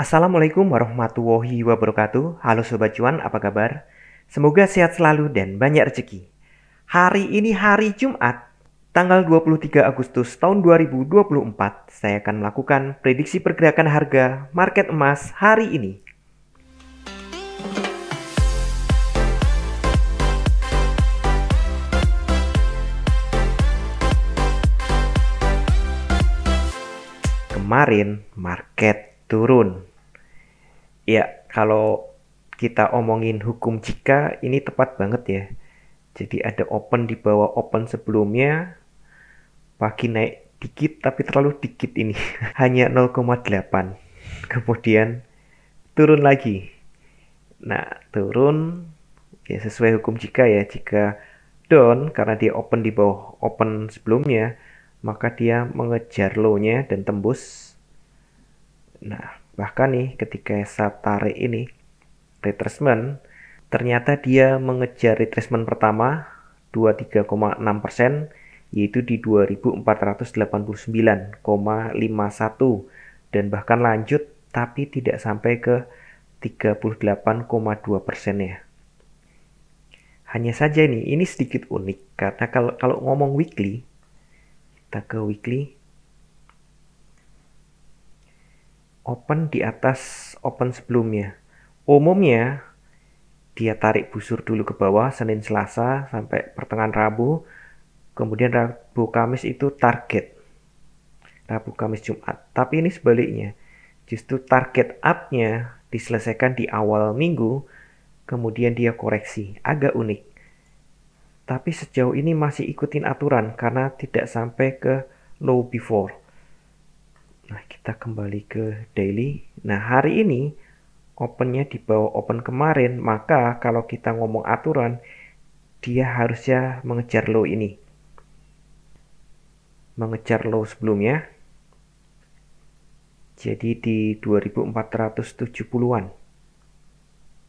Assalamualaikum warahmatullahi wabarakatuh. Halo Sobat Cuan, apa kabar? Semoga sehat selalu dan banyak rezeki. Hari ini hari Jumat, tanggal 23 Agustus tahun 2024. Saya akan melakukan prediksi pergerakan harga market emas hari ini. Kemarin market turun. Ya, kalau kita omongin hukum jika ini tepat banget ya. Jadi ada open di bawah open sebelumnya, pagi naik dikit tapi terlalu dikit ini. Hanya 0,8. Kemudian turun lagi. Nah, turun ya sesuai hukum jika ya. Jika down karena dia open di bawah open sebelumnya, maka dia mengejar low-nya dan tembus. Nah, bahkan nih ketika saya tarik ini retracement, ternyata dia mengejar retracement pertama 23,6%, yaitu di 2489,51, dan bahkan lanjut tapi tidak sampai ke 38,2% ya. Hanya saja ini sedikit unik karena kalau ngomong weekly, kita ke weekly, open di atas open sebelumnya. Umumnya dia tarik busur dulu ke bawah Senin Selasa sampai pertengahan Rabu. Kemudian Rabu Kamis itu target. Rabu Kamis Jumat. Tapi ini sebaliknya. Justru target up-nya diselesaikan di awal minggu, kemudian dia koreksi. Agak unik. Tapi sejauh ini masih ikutin aturan karena tidak sampai ke low before. Nah, kita kembali ke daily. Nah, hari ini opennya di bawah open kemarin, maka kalau kita ngomong aturan, dia harusnya mengejar low ini. Mengejar low sebelumnya. Jadi di 2470-an.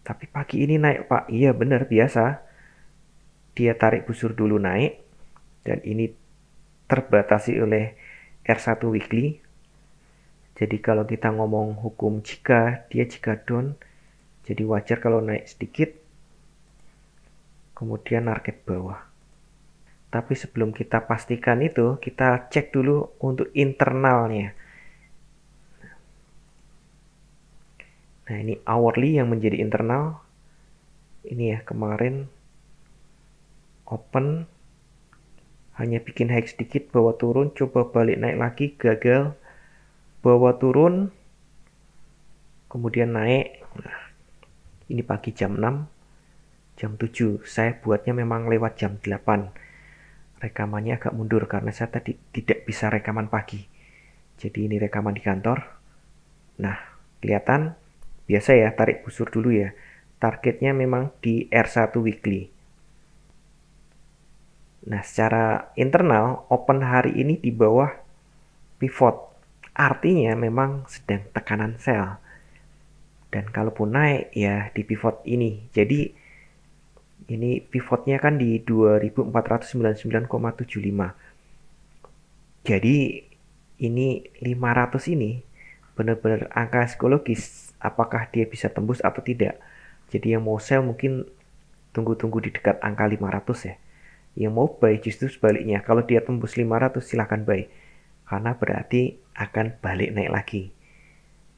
Tapi pagi ini naik, Pak. Iya, benar, biasa. Dia tarik busur dulu naik. Dan ini terbatasi oleh R1 weekly. Jadi kalau kita ngomong hukum jika, dia jika down, jadi wajar kalau naik sedikit, kemudian target bawah. Tapi sebelum kita pastikan itu, kita cek dulu untuk internalnya. Nah, ini hourly yang menjadi internal. Ini ya, kemarin open, hanya bikin high sedikit, bawah turun, coba balik naik lagi, gagal. Bawah turun, kemudian naik. Nah, ini pagi jam 6, jam 7. Saya buatnya memang lewat jam 8. Rekamannya agak mundur karena saya tadi tidak bisa rekaman pagi. Jadi ini rekaman di kantor. Nah, kelihatan biasa ya, tarik busur dulu ya. Targetnya memang di R1 weekly. Nah, secara internal, open hari ini di bawah pivot. Artinya memang sedang tekanan sell. Dan kalaupun naik ya di pivot ini. Jadi ini pivotnya kan di 2499,75. Jadi ini 500 ini benar-benar angka psikologis. Apakah dia bisa tembus atau tidak. Jadi yang mau sell mungkin tunggu-tunggu di dekat angka 500 ya. Yang mau buy justru sebaliknya. Kalau dia tembus 500 silahkan buy. Karena berarti akan balik naik lagi.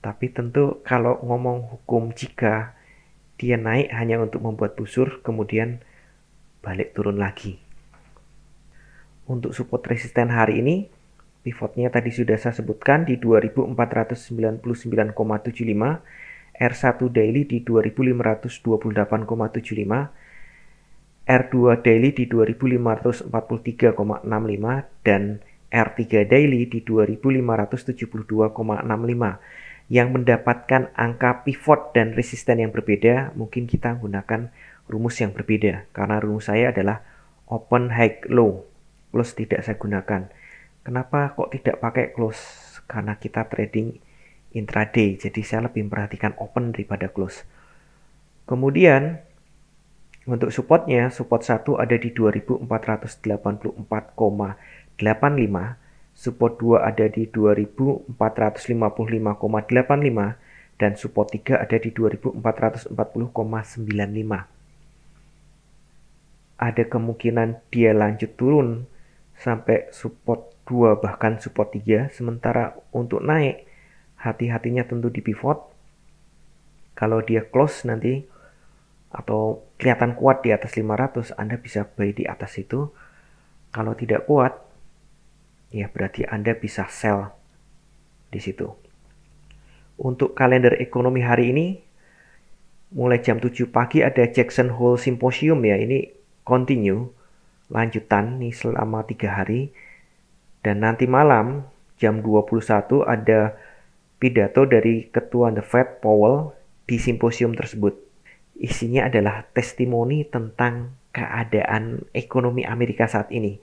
Tapi tentu kalau ngomong hukum jika, dia naik hanya untuk membuat busur, kemudian balik turun lagi. Untuk support resisten hari ini, pivotnya tadi sudah saya sebutkan di 2499,75, R1 daily di 2528,75, R2 daily di 2543,65, dan R3 daily di 2572,65. Yang mendapatkan angka pivot dan resisten yang berbeda, mungkin kita gunakan rumus yang berbeda. Karena rumus saya adalah open high low. Close tidak saya gunakan. Kenapa kok tidak pakai close? Karena kita trading intraday, jadi saya lebih memperhatikan open daripada close. Kemudian untuk supportnya, support 1 ada di 2484,85, support 2 ada di 2455,85, dan support 3 ada di 2440,95. Ada kemungkinan dia lanjut turun sampai support 2 bahkan support 3. Sementara untuk naik, hati-hatinya tentu di pivot. Kalau dia close nanti atau kelihatan kuat di atas 500, Anda bisa buy di atas itu. Kalau tidak kuat, ya berarti Anda bisa sell di situ. Untuk kalender ekonomi hari ini, mulai jam 7 pagi ada Jackson Hole Symposium ya. Ini continue, lanjutan nih selama 3 hari. Dan nanti malam jam 21 ada pidato dari Ketua The Fed Powell di simposium tersebut. Isinya adalah testimoni tentang keadaan ekonomi Amerika saat ini.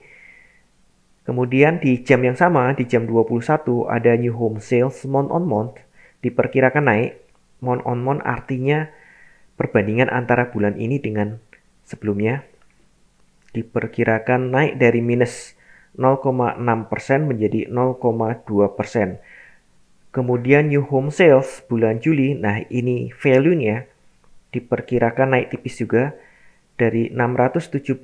Kemudian di jam yang sama, di jam 21 ada new home sales month on month diperkirakan naik. Month on month artinya perbandingan antara bulan ini dengan sebelumnya. Diperkirakan naik dari minus 0,6% menjadi 0,2%. Kemudian new home sales bulan Juli, nah ini value-nya diperkirakan naik tipis juga dari 617.000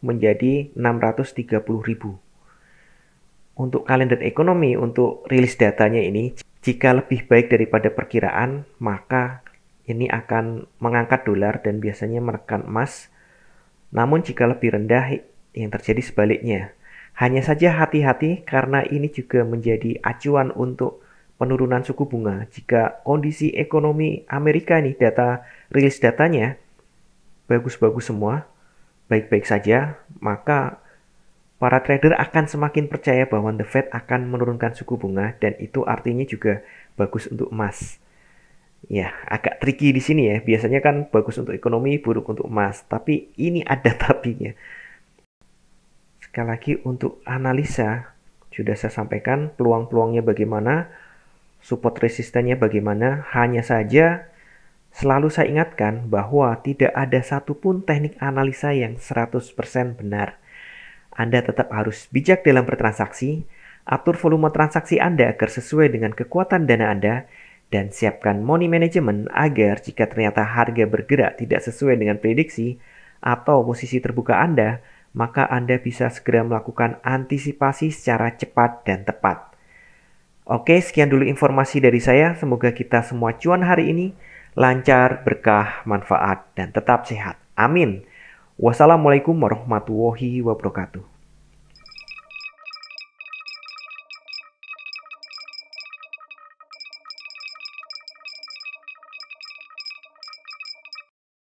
menjadi 630.000. Untuk kalender ekonomi, untuk rilis datanya ini, jika lebih baik daripada perkiraan, maka ini akan mengangkat dolar dan biasanya menekan emas. Namun jika lebih rendah, yang terjadi sebaliknya. Hanya saja hati-hati karena ini juga menjadi acuan untuk penurunan suku bunga. Jika kondisi ekonomi Amerika ini rilis datanya bagus-bagus semua, baik-baik saja, maka para trader akan semakin percaya bahwa The Fed akan menurunkan suku bunga dan itu artinya juga bagus untuk emas. Ya, agak tricky di sini ya. Biasanya kan bagus untuk ekonomi, buruk untuk emas. Tapi ini ada tapinya. Sekali lagi untuk analisa, sudah saya sampaikan peluang-peluangnya bagaimana, support resistannya bagaimana. Hanya saja selalu saya ingatkan bahwa tidak ada satupun teknik analisa yang 100% benar. Anda tetap harus bijak dalam bertransaksi, atur volume transaksi Anda agar sesuai dengan kekuatan dana Anda, dan siapkan money management agar jika ternyata harga bergerak tidak sesuai dengan prediksi atau posisi terbuka Anda, maka Anda bisa segera melakukan antisipasi secara cepat dan tepat. Oke, sekian dulu informasi dari saya. Semoga kita semua cuan hari ini lancar, berkah, manfaat, dan tetap sehat. Amin. Wassalamualaikum warahmatullahi wabarakatuh.